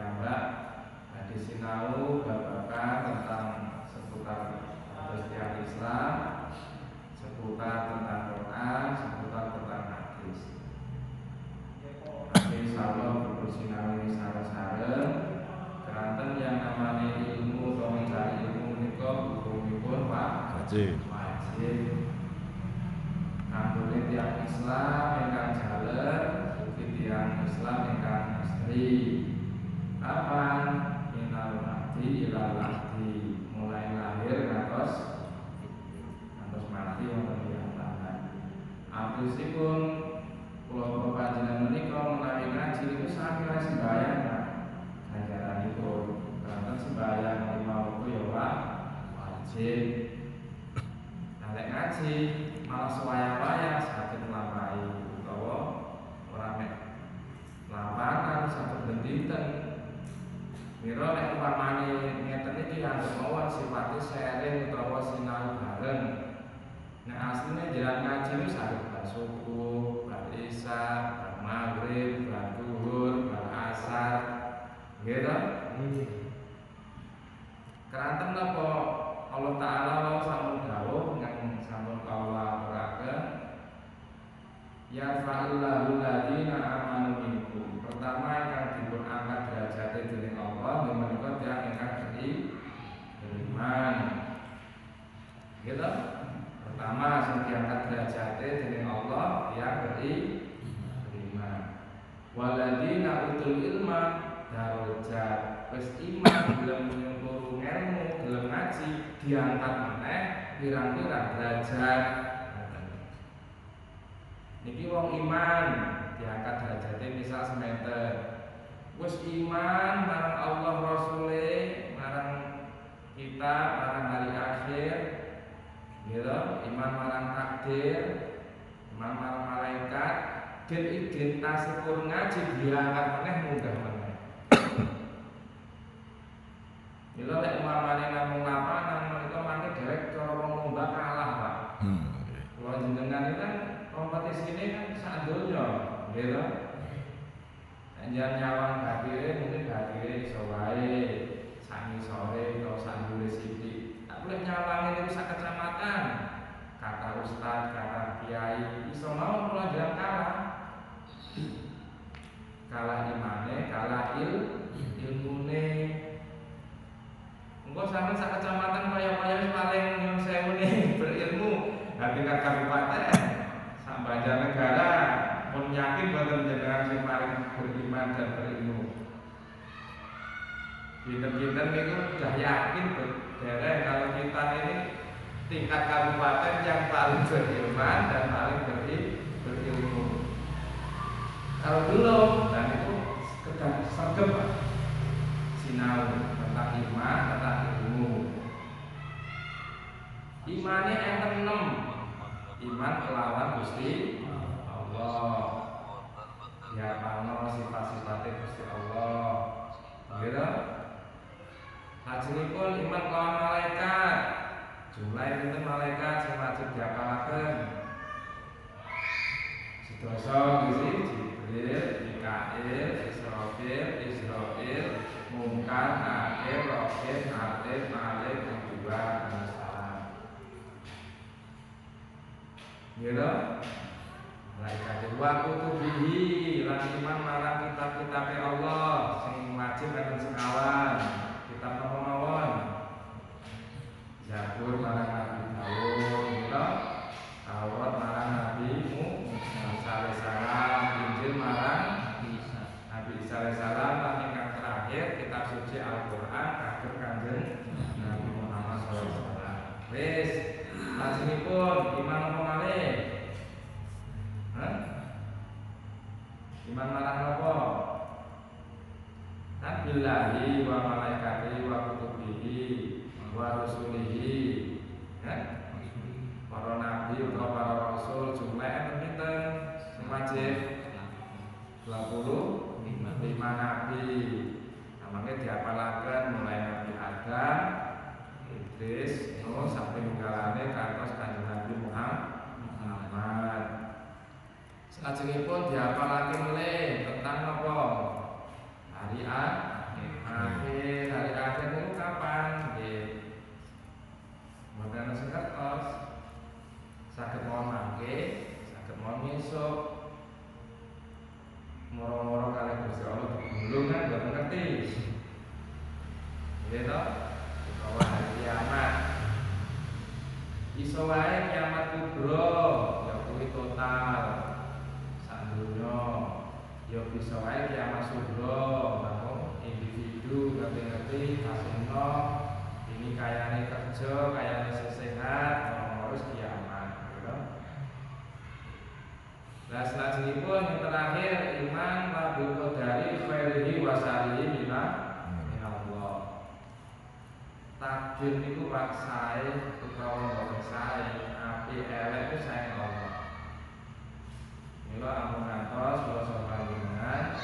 piyambak hadis sinau babagan tentang seputar setiap Islam, seputar tentang Quran, seputar tentang hadis. Nanti insyaallah bersinau ini sareng-sareng keranten yang namanya ilmu atau mencari ilmu menika hukumipun wajib. Kanggone tiyang Islam ingkang jaler, ugi tiyang Islam ingkang asli. Kapan? Minal mahdi ilal lahdi, mulai lahir ngantos mati wonten piyambakan. Abisipun kula panjenengan menika menawi ngaji niku sami sembahyang ganjaranipun. Karena sembahyang lima waktu ya wajib. Nek ngaji malah suwaya-waya saged nglampahi utawa ora mek lampahan saged bendinten. Mira nek upamane ngeten iki anggep mawon sifate sharing utawa sinau bareng. Nek asline jalan ngaji wis saged bar subuh, bar isya, bar maghrib, bar zuhur, bar asar. Nggih ta? Keranten napa Allah Ta'ala wau sampun dawuh ingkang sampun kawula aturaken ya fa'illahu ladina amanu minkum. Pertama ingkang dipun angkat derajate dening Allah menika tiyang ingkang beriman. Gitu? Pertama sing diangkat derajate dening Allah tiyang beriman. Waladina utul ilma darajat. Wis iman gelem nyumpul ilmu, gelem ngaji diangkat meneh pirang-pirang derajat. Niki wong iman diangkat derajate misal semeter. Wis iman marang Allah Rasule, marang kita, marang hari akhir. Gitu, iman marang takdir, iman marang malaikat, dan identitasipun ngaji diangkat meneh munggah meneh. Mila lek umpamane namung lapangan menika mangke dhewek cara wong lomba kalah, Pak. Kula jenengan iki kan kompetisine kan sak donya, nggih to? Anjan nyawang batire mungkin batire iso wae sak ngisore utawa sak dhuwure sithik. Tak boleh nyawange niku sak kecamatan. Kata ustaz, kata kiai iso mawon kula jalan kalah. Kalah imane, kalah ilmune. Engko sampeyan sak kecamatan kaya-kaya paling nyuwun sewu berilmu, tingkat kabupaten, sak Banjarnegara pun yakin boten jenengan sing paling beriman dan berilmu. Pinten-pinten niku sudah yakin dereng kalau kita ini tingkat kabupaten yang paling beriman dan paling berilmu. Kalau belum, dan itu sekedar sergap sinau tentang iman, tentang ilmu. Imane enten 6. Iman kelawan Gusti Allah. Ya pano sifat-sifate Gusti Allah. Gitu. Lajengipun iman kelawan malaikat. Jumlah pinten malaikat sing wajib diapalaken. Sedasa Jibril, Mikail, Israfil, Mungkar, Nakir, Rokib, Atid, Malik, Kedua, dan Salam. Gitu? Malaikat kedua kutubihi lan iman marang kitab-kitab Allah sing wajib enten sekawan. Kitab napa mawon? Zabur marang Nabi Daud, gitu? Taurat marang Nabi Musa alaihi salam, Injil marang Nabi Isa alaihi salam, lan ingkang terakhir kitab suci Al-Qur'an kagem Kanjeng Nabi Muhammad sallallahu alaihi wasallam. Wis, lajengipun iman apa malih? Iman marang apa? Billahi wa malaikatihi wa kutubihi wa rusulihi. Para nabi utawa para rasul jumlah pinten sing wajib 25 nabi. Namanya diapalaken mulai Nabi Adam, Idris, Nuh sampai ninggalane kantos Kanjeng Nabi Muhammad. Salajengipun diapalaken melih tentang apa? Hari akhir. ngerti. Gitu. Bahwa hari kiamat. Iso wae kiamat kubro, ya kuwi total sak donya. Ya bisa wae kiamat sugro, namun individu ngerti-ngerti kasino ini kayane kerja, kayane sehat, harus kiamat, gitu. Nah, selanjutnya yang terakhir iman bil qadari khairihi wa syarrihi min Allah. Takdir niku pak sae utawa mboten sae, apik elek itu sae Allah. Mila ampun ngantos kula panjenengan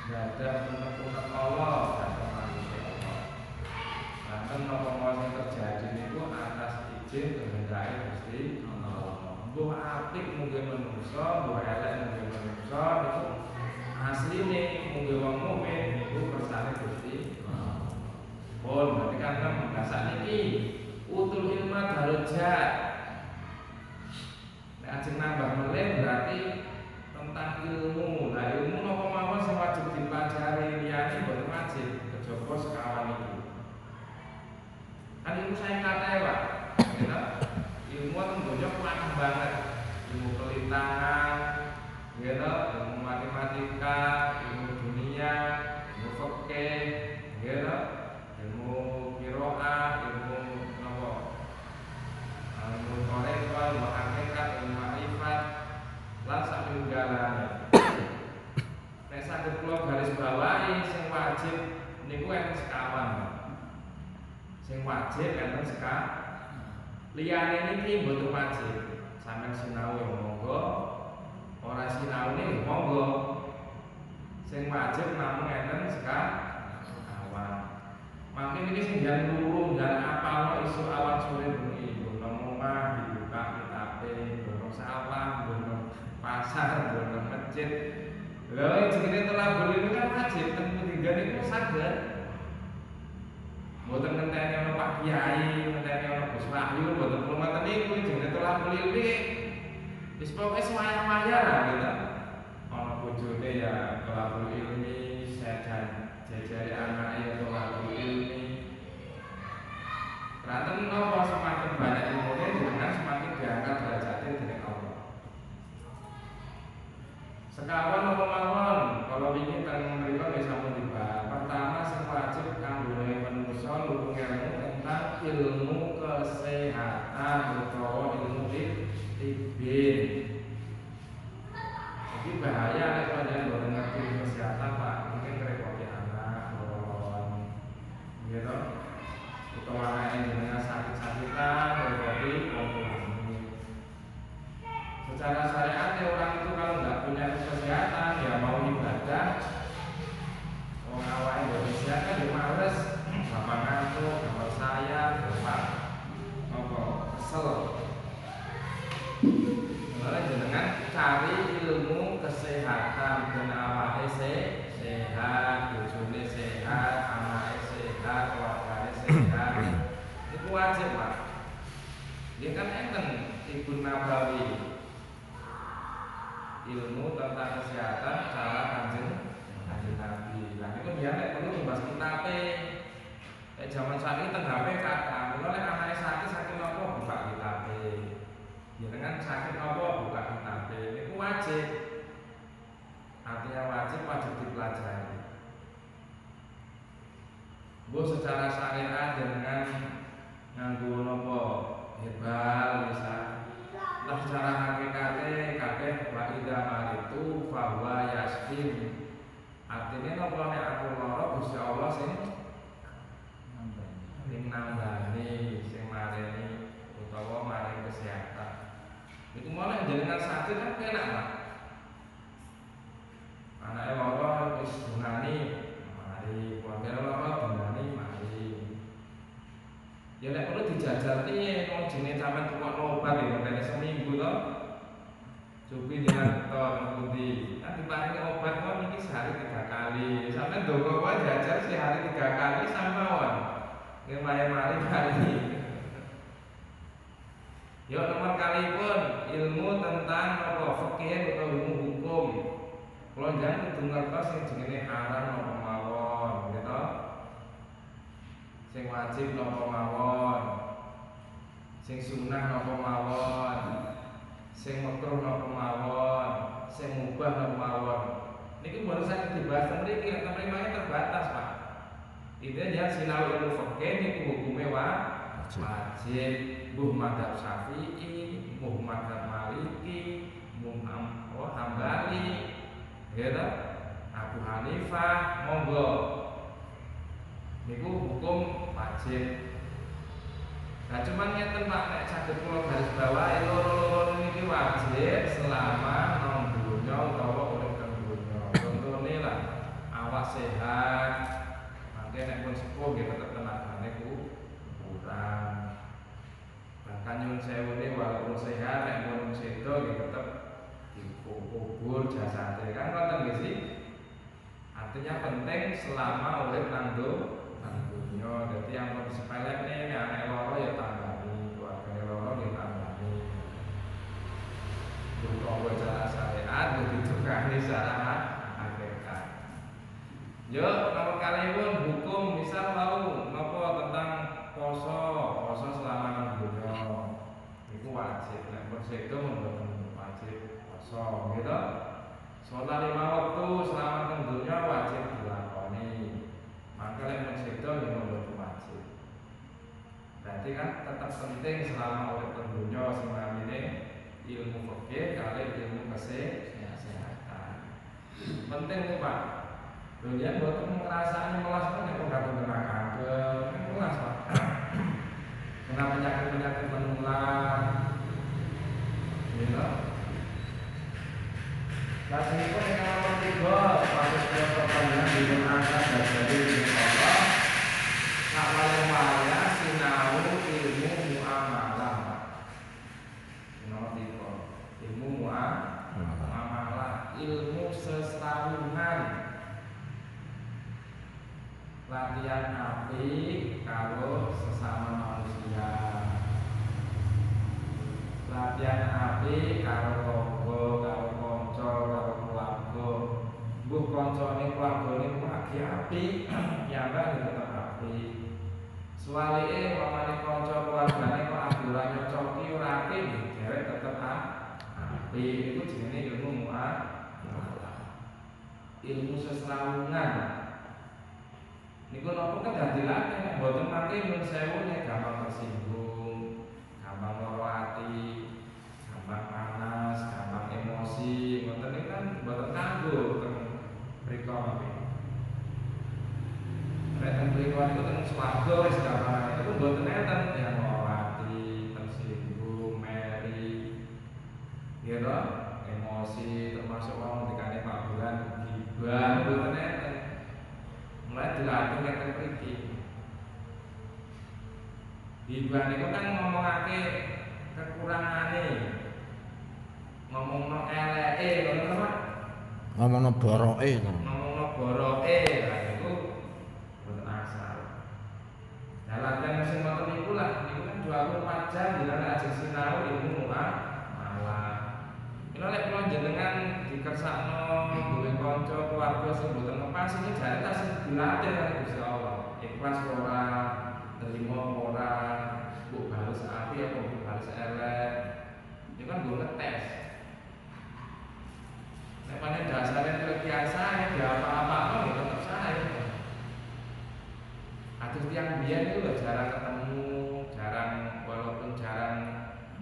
dadah unek-unek Allah dhateng manusia Allah. Lanten napa sing terjadi niku atas izin kehendake Gusti Allah. Mbuh apik mungkin manungsa, mbuh elek mungkin manungsa niku asline mungkin wong mukmin niku kersane Gusti Allah. Pun berarti kan bahasa niki utul ilma darajat. Nek ajeng nambah melih berarti tentang ilmu. Nah, ilmu napa mawon sing wajib dipelajari liyane mboten wajib kejaba sekawan iki. Kan ilmu saya katae, Pak. Gitu. Ilmu tentunya kuat banget. Ilmu kelintangan, gitu, ilmu matematika, ilmu dunia, ilmu fikih, gitu. Ilmu qiraah, ilmu napa? Ilmu toreka, ilmu hakikat, ilmu ma'rifat, lan sak minggalane. Nek saged kula garis bawahi sing wajib niku enten sekawan. Sing wajib enten sekawan. Liyane niki mboten wajib. Sampeyan sinau ya monggo, ora sinau ning monggo. Sing wajib namung enten sekawan. Makin ini sing jan luru, jan apal isu awan sore bengi, bono omah dibuka kitabe, bono sawah, bono pasar, bono masjid. Lha jenenge telabur itu kan wajib, ten tiga niku saged. Mboten ngenteni ana Pak Kiai, ngenteni ana Gus Wahyu, mboten perlu ngoten niku jenenge telabur iki. Wis pokoke semaya-maya lah gitu. Ana bojone ya telabur ilmi, jajari anak ya telabur ilmi. Ranten napa semakin banyak ilmunya dengan semakin diangkat derajatnya dening Allah. Sekawan napa mawon kalau ingin teng mriku nggih sampun dibahas. Pertama sing wajib kanggo manungsa nulung ilmu tentang ilmu kesehatan utawa ilmu tibbin. Jadi bahaya nek panjenengan boten ngerti kesehatan Pak, mungkin ngrepoti anak, boron. Gitu. Utawa anak jenengan sakit-sakitan, ngrepoti wong tuane. Secara syariat orang itu kalau nggak punya kesehatan ya mau ibadah, mau ngawain dari kesehatan dia males, gampang ngantuk, gampang sayang, gampang kesel. Mulai jenengan cari ilmu kesehatan dan awake sehat, bojone sehat, anake sehat, keluargane sehat. Itu wajib Pak. Dia kan enten Ibnu Nabawi. Ilmu tentang kesehatan cara kanjeng Nabi. Nah itu dia nek perlu membahas kitabe. Zaman saat ini teng HP kata, kalau nek anake sakit apa buka kitabe. Ya dengan sakit apa buka kitabe. Itu wajib. Artinya wajib dipelajari. Bu secara syariat dengan nganggo napa herbal misal. Lah secara hakikate kabeh wa idza maritu fa huwa yasfin. Artine napa nek aku lara Gusti Allah sing nambani, sing mareni utawa maring kesehatan. Iku malah jenengan sakit kan penak, Pak. Anake lara wis dunani, mari keluarga lara dunani mari. Ya nek perlu dijajal piye wong jenenge sampean tukokno obat ya ngenteni seminggu to. Cobi dengan ton pundi. Nanti paringi obat kok iki sehari 3 kali. Sampeyan ndonga wae jajal sehari 3 kali samawon. Nggih mari. Yo nomor kalipun ilmu tentang apa fikih atau ilmu hukum. Kula jangan kudu ngertos sing jenenge haram apa mawon. wajib napa mawon, sing sunah napa mawon, sing makruh napa mawon, sing mubah napa mawon. Niki baru saya dibahas mriki, nek memangnya terbatas, Pak. Intinya sinau ilmu fikih niku hukume wajib. Mbuh madzhab Syafi'i, mbuh madzhab Maliki, mbuh Hambali, ya ta? Abu Hanifah, monggo. Niku hukum wajib. Nah cuman ngeten Pak, nek saged kula garis bawahi loro-loro niki wajib selama nang donya utawa urip teng donya. Contone lah awak sehat, mangke nek pun sepuh nggih tetep tenagane kurang. Bahkan nyuwun sewu ne walaupun sehat nek pun sedo nggih tetep dikubur jasate. Kan ngoten nggih sih. Artinya penting selama urip nang donya. Jadi yang lebih sepele nih, anak loro ya tambani, keluarga loro ya tambani. Bukan cara syariat, begitu kan secara hakikat. Yuk, nomor kali pun hukum misal tahu nopo tentang poso selama nang donya. Itu wajib, nek persedo mboten wajib poso, gitu. Sholat 5 waktu selama nang donya wajib dilakoni. Maka yang mensedo yang membuat wajib. Berarti kan tetap penting selama urip dunya sing namine ilmu fikih kali ilmu kesehatan. Penting nih Pak. Dunia boten ngrasani melas nek kok gak neraka. Melas Pak. Kena penyakit menular. Gitu. Lagi pun yang nomor 3 Pasal pertanyaan di angka dari Allah Awal-awalnya sinau ilmu muamalah. Nomor 3 ilmu muamalah, ilmu sesetahungan, latihan api kalau sesama manusia, latihan api kalau logo, kalau konco, kalau keluarga. Buh koncone keluargane lagi api, piyambak tetep api. Suwalike wamane kanca keluargane kok ora nyocoki ora apik, dhewek tetep api. Iku jenenge ilmu muamalah. Ilmu seselawungan. Niku napa kan dadi latih nek mboten mati nyuwun sewu nek gampang tersinggung, gampang lara ati, gampang panas, gampang emosi. Mboten niku kan mboten kanggo mriko mawon. Nek teng mriko niku teng swarga wis gampang itu mboten enten yang ati, tersinggung, meri. Ya toh, emosi termasuk wong dikane Pak Bulan gibah mboten enten. Mulai dilatih ngeten mriki. Gibah niku kan ngomongake kekurangane. Ngomongno eleke ngono to Pak. Ngomongno boroke to. Ngomongno boroke lha iku mboten asal. Nah latihan sing ngoten niku lah niku kan 24 jam jenengan ajeng sinau ilmu muamalah. Kula lek kula jenengan dikersakno duwe kanca keluarga sing mboten ngepas iki jare tas dilatih karo Gusti Allah. Ikhlas ora, terima ora, mbok bales api apa mbok bales elek. Itu kan gue ngetes. Nek panen dasarnya terbiasa ya apa-apa ya tetap saya. Atus tiang biyen itu loh jarang ketemu, walaupun jarang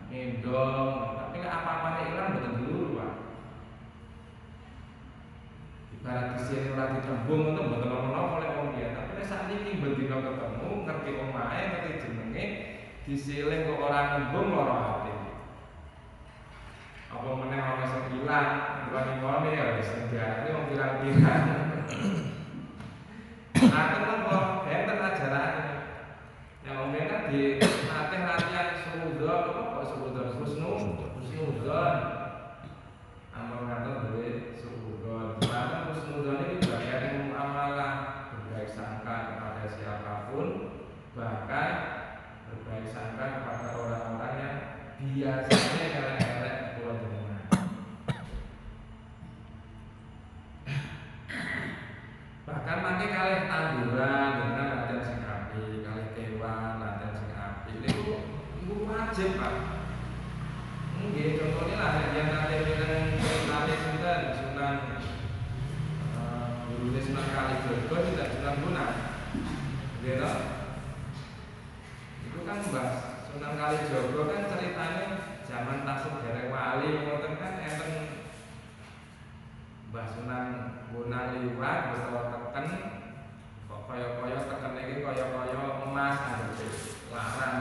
ngendong, tapi apa-apanya hilang betul dulu Pak. Ibarat disini ora ditembung itu betul nopo oleh wong dia. Tapi nek saat ini bendina ketemu, ngerti omahe, ngerti jenenge, disiling kok ora nembung lara ati. Apa meneh ana sing ilang, ngene ya wis diarani wong pirang-pirang. Nah, kenapa? Enten ajaran. Yang umumnya kan di latihan suudon, kok suudon husnudon. Amal kantor duwe suudon. Karena husnudon ini bagian muamalah, berbaik sangka kepada siapapun, bahkan berbaik sangka kepada orang-orang yang biasanya elek-elek pulau jenengan. Bahkan nanti kalih tanduran dengan latihan sing apik, kalih wajib Pak. Nggih, contohnya lah yang nanti dengan ceritanya sinten Sunan Guru Sunan Kalijogo tidak Sunan Bonang. Gitu. Itu kan Mbah Sunan Kalijogo kan ceritanya zaman tasik derek wali ngoten kan enten Mbah Sunan Bonang liwat besawa teken kok kaya-kaya teken iki kaya-kaya emas anggere larang.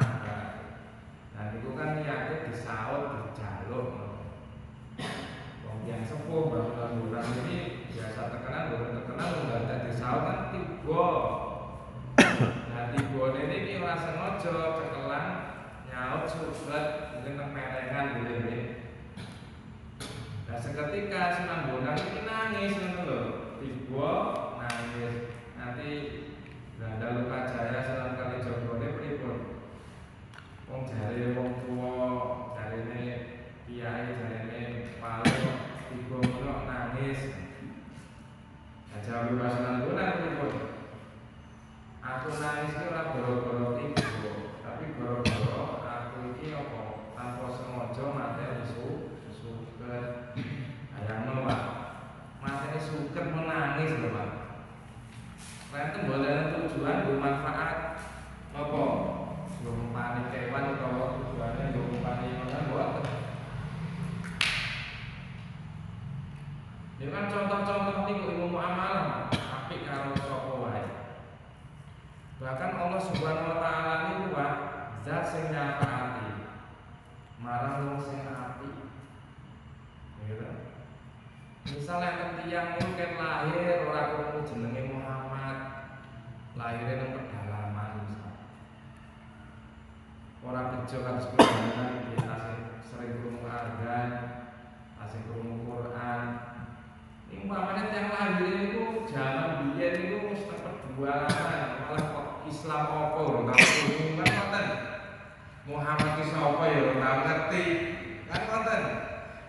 Nah niku kan niate disaut dijaluk. Wong yang sepuh Mbah Sunan Bonang ini biasa tekenan boten tekenan nggak ada disaut kan tiba. Nah tibane niki ora sengaja cekelan nyaut suget mungkin temerengan gitu ya. Nah seketika Sunan Bonang ini nangis ngono lho. Tiba nangis. Nanti Ganda Luka Jaya Sunan Kalijogo ne pripun? Wong jare wong tuwa, jarene kiai, jarene wali tiba ngono nangis. Nah jawab Sunan Bonang pripun? Aku nangis iki ora gara-gara ibu, tapi gara-gara aku iki apa tanpa sengaja materi suket. Ayangno Pak. Materi suket menangis lho Pak. Lenten boten tujuan bermanfaat apa? Ngumpani kewan utawa tujuane ngumpani ngono mboten. Ini kan contoh-contoh niku ilmu muamalah, apik karo sapa wae. Bahkan Allah Subhanahu wa taala niku Pak, zat sing nyafaati marang wong sing apik. Gitu. Misalnya ketiang mungkin lahir ora krungu jenenge Muhammad, lahirnya nang pedalaman misal. Ora bejo kan sekolah kita sering krungu azan, asing krungu Quran. Ini umpamane tiyang lahir niku jaman biyen niku wis perbualan, malah kok Islam apa lho tahu kan ngoten. Muhammad ki sapa ya ora ngerti. Kan ngoten.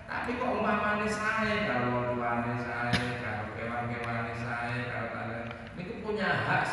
Tapi kok umpamane sae karo tuane sae, karo kewan-kewane sae, karo tane niku punya hak